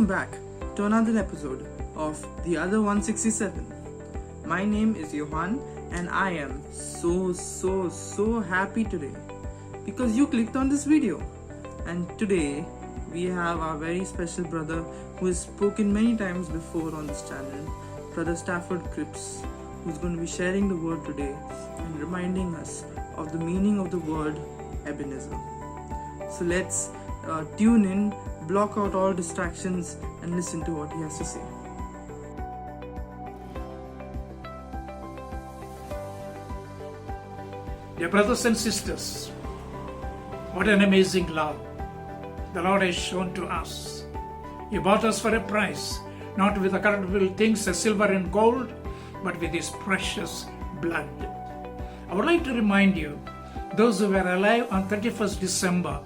back to another episode of The Other 167. My name is Johan and I am so happy today because you clicked on this video. And today we have our very special brother who has spoken many times before on this channel, Brother Stafford Cripps, who's going to be sharing the word today and reminding us of the meaning of the word Ebenezer. So let's tune in, block out all distractions and listen to what he has to say. Dear brothers and sisters, what an amazing love the Lord has shown to us. He bought us for a price, not with the corruptible things as silver and gold, but with His precious blood. I would like to remind you, those who were alive on 31st December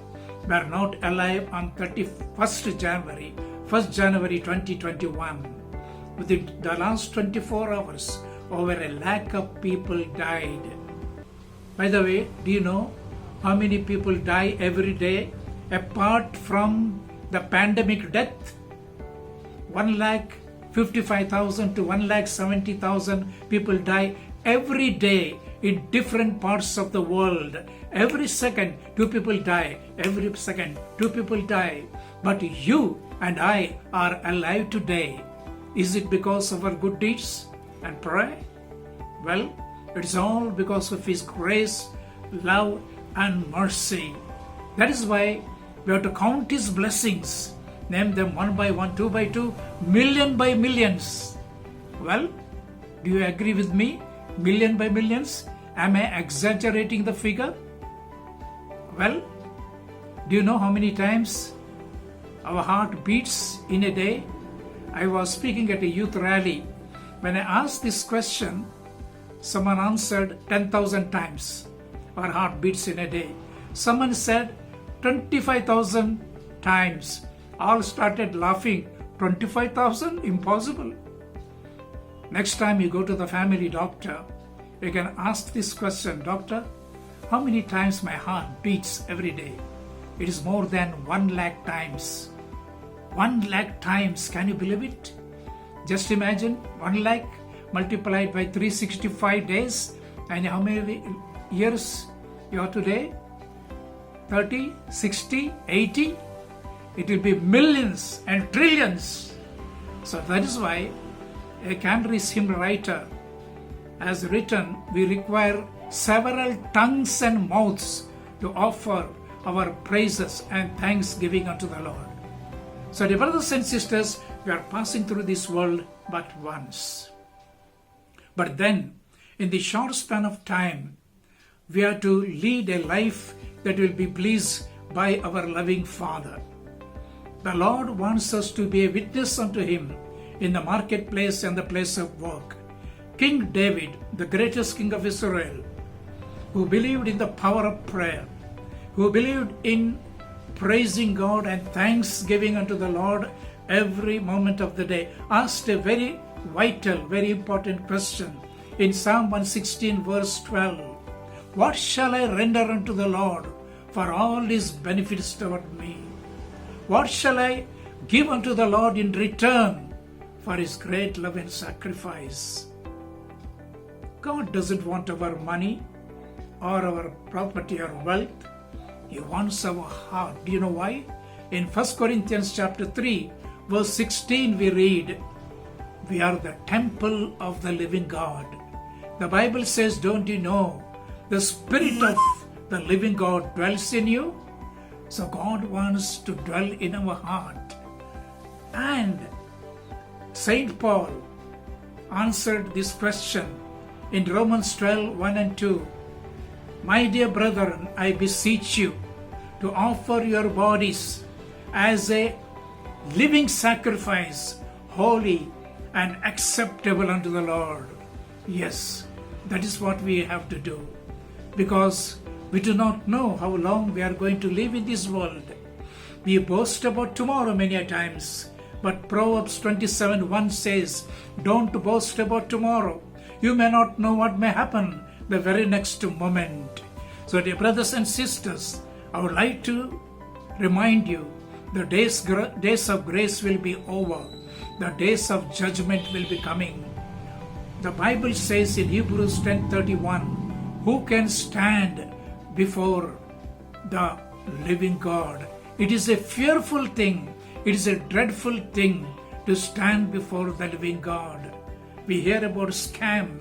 were not alive on 1st January 2021. Within the last 24 hours, over 1 lakh of people died. By the way, do you know how many people die every day apart from the pandemic death? 1,55,000 to 1,70,000 people die every day in different parts of the world. Every second, 2 people die. Every second, 2 people die. But you and I are alive today. Is it because of our good deeds and prayer? Well, it's all because of His grace, love, and mercy. That is why we have to count His blessings, name them one by one, two by two, million by millions. Well, do you agree with me? Million by millions? Am I exaggerating the figure? Well, do you know how many times our heart beats in a day? I was speaking at a youth rally. When I asked this question, someone answered 10,000 times our heart beats in a day. Someone said 25,000 times. All started laughing. 25,000? Impossible. Next time you go to the family doctor, you can ask this question, Doctor, how many times my heart beats every day? It is more than 1 lakh times. 1 lakh times, can you believe it? Just imagine 1 lakh multiplied by 365 days, and how many years you are today? 30, 60, 80? It will be millions and trillions. So that is why a Cambridge hymn writer has written, we require several tongues and mouths to offer our praises and thanksgiving unto the Lord. So dear brothers and sisters, we are passing through this world but once. But then, in the short span of time, we are to lead a life that will be pleased by our loving Father. The Lord wants us to be a witness unto Him in the marketplace and the place of work. King David, the greatest king of Israel, who believed in the power of prayer, who believed in praising God and thanksgiving unto the Lord every moment of the day, asked a very vital, very important question in Psalm 116 verse 12. What shall I render unto the Lord for all His benefits toward me? What shall I give unto the Lord in return for His great love and sacrifice? God doesn't want our money or our property or wealth. He wants our heart. Do you know why? In 1 Corinthians chapter 3 verse 16 we read, we are the temple of the living God. The Bible says, don't you know, the Spirit of the living God dwells in you? So God wants to dwell in our heart. And Saint Paul answered this question in Romans 12, 1 and 2. My dear brethren, I beseech you to offer your bodies as a living sacrifice, holy and acceptable unto the Lord. Yes, that is what we have to do, because we do not know how long we are going to live in this world. We boast about tomorrow many a times, but Proverbs 27:1 says, don't boast about tomorrow. You may not know what may happen the very next moment. So dear brothers and sisters, I would like to remind you The days of grace will be over. The days of judgment will be coming. The Bible says in Hebrews 10:31, who can stand before the living God? It is a fearful thing. It is a dreadful thing to stand before the living God. We hear about scam.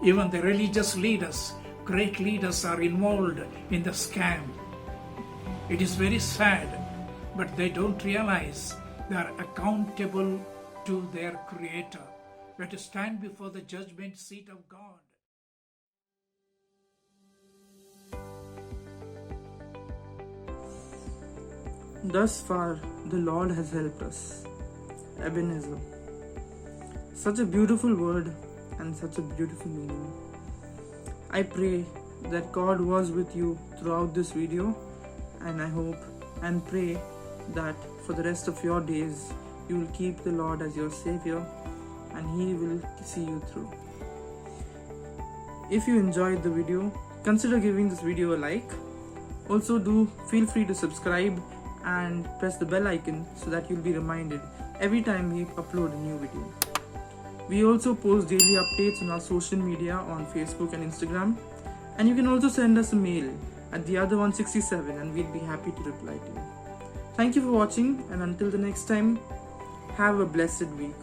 Even the religious leaders, great leaders are involved in the scam. It is very sad, but they don't realize they are accountable to their Creator. We have to stand before the judgment seat of God. Thus far, the Lord has helped us. Ebenezer. Such a beautiful word and such a beautiful meaning. I pray that God was with you throughout this video, and I hope and pray that for the rest of your days you will keep the Lord as your Savior and He will see you through. If you enjoyed the video, consider giving this video a like. Also feel free to subscribe and press the bell icon so that you'll be reminded every time we upload a new video. We also post daily updates on our social media on Facebook and Instagram, and you can also send us a mail at theother167 and we'll be happy to reply to you. Thank you for watching, and until the next time, have a blessed week.